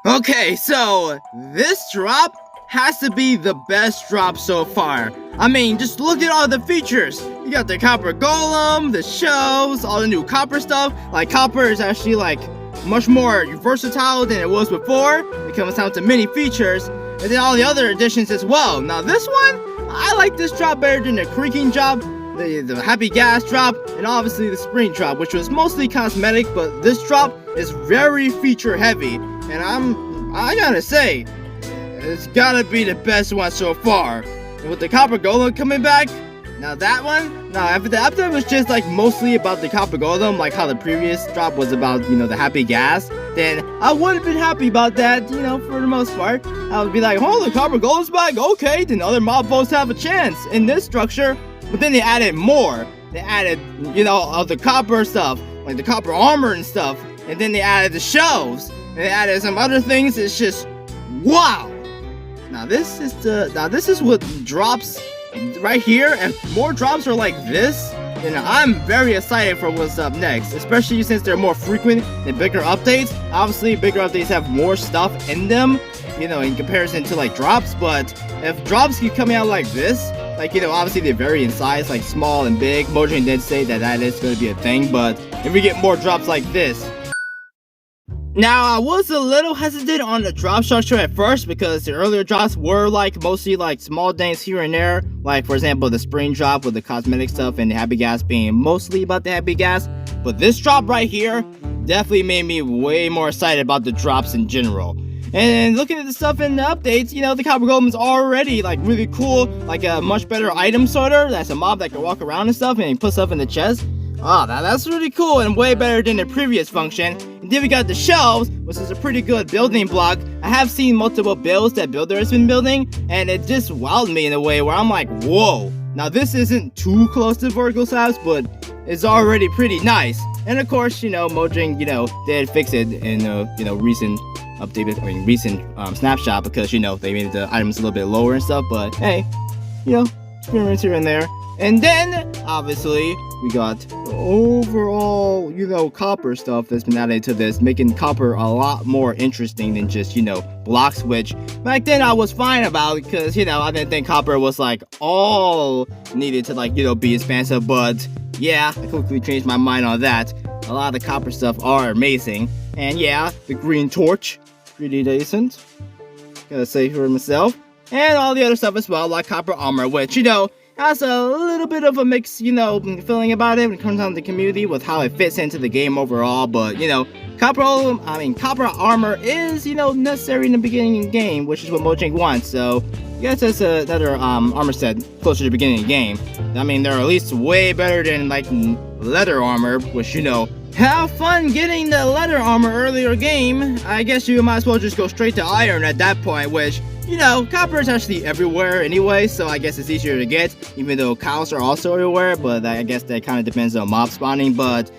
Okay, so this drop has to be the best drop so far. I mean, just look at all the features. You got the copper golem, the shelves, all the new copper stuff. Like, copper is actually like much more versatile than it was before. It comes down to many features, and then all the other additions as well. Now this one, I like this drop better than the creaking drop, the happy gas drop, and obviously the spring drop, which was mostly cosmetic, but this drop is very feature heavy, and I gotta say, it's gotta be the best one so far. And with the copper golem coming back, now that one, now after it was just like mostly about the copper golem, like how the previous drop was about, the happy gas, then I would have been happy about that, for the most part. I would be like, oh, the copper golem's back, okay, then other mob boats have a chance in this structure. But then they added more. They added, all the copper stuff, like the copper armor and stuff, and then they added the shelves, and they added some other things. It's just, wow. Now this is what drops right here. If more drops are like this, then I'm very excited for what's up next, especially since they're more frequent than bigger updates. Obviously, bigger updates have more stuff in them, in comparison to like drops. But if drops keep coming out like this, like, obviously they vary in size, like small and big. Mojang did say that is going to be a thing, but if we get more drops like this. Now, I was a little hesitant on the drop structure at first because the earlier drops were like mostly like small things here and there. Like, for example, the spring drop with the cosmetic stuff and the happy gas being mostly about the happy gas. But this drop right here definitely made me way more excited about the drops in general. And looking at the stuff in the updates, the copper golem is already like really cool, like a much better item sorter. That's a mob that can walk around and stuff and put stuff in the chest. Ah, that's really cool and way better than the previous function. And then we got the shelves, which is a pretty good building block. I have seen multiple builds that Builder has been building, and it just wowed me in a way where I'm like, whoa. Now this isn't too close to vertical slabs, but it's already pretty nice. And of course, Mojang, did fix it in recent updated, recent snapshot, because they made the items a little bit lower and stuff. But hey, experiments here and there. And then obviously we got the overall copper stuff that's been added to this, making copper a lot more interesting than just blocks, which back then I was fine about, because I didn't think copper was like all needed to like be expansive. But yeah, I quickly changed my mind on that. A lot of the copper stuff are amazing. And yeah, the green torch, pretty decent, gotta say for myself. And all the other stuff as well, like copper armor, which has a little bit of a mixed feeling about it when it comes down to the community with how it fits into the game overall. But copper armor is necessary in the beginning of the game, which is what Mojang wants. So I guess that's another armor set closer to the beginning of the game. I mean, they're at least way better than like leather armor, which have fun getting the leather armor earlier game. I guess you might as well just go straight to iron at that point, which copper is actually everywhere anyway, so I guess it's easier to get, even though cows are also everywhere. But I guess that kind of depends on mob spawning. But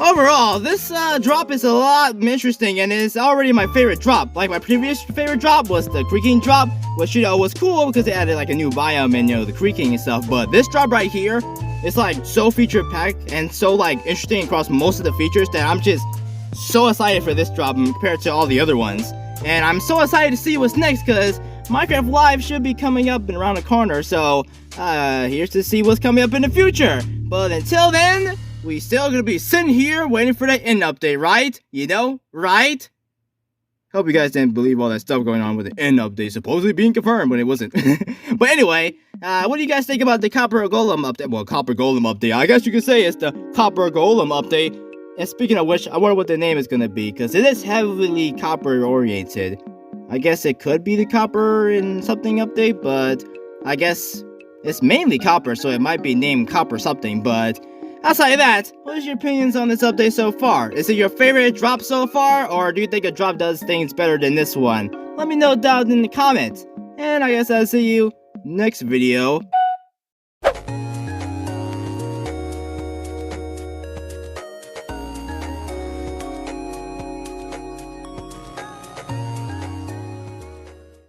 overall, this drop is a lot interesting, and it's already my favorite drop. Like, my previous favorite drop was the creaking drop, which was cool because they added like a new biome and the creaking and stuff. But this drop right here, it's like so feature packed and so like interesting across most of the features that I'm just so excited for this drop compared to all the other ones. And I'm so excited to see what's next, because Minecraft Live should be coming up and around the corner. So here's to see what's coming up in the future. But until then, we still gonna be sitting here waiting for that end update, right? Right? Hope you guys didn't believe all that stuff going on with the end update supposedly being confirmed when it wasn't. But anyway, what do you guys think about the Copper Golem update? Well, Copper Golem update, I guess you could say it's the Copper Golem update. And speaking of which, I wonder what the name is gonna be, because it is heavily copper oriented. I guess it could be the Copper and something update, but I guess it's mainly copper, so it might be named Copper something. But outside of that, what is your opinions on this update so far? Is it your favorite drop so far, or do you think a drop does things better than this one? Let me know down in the comments. And I guess I'll see you next video.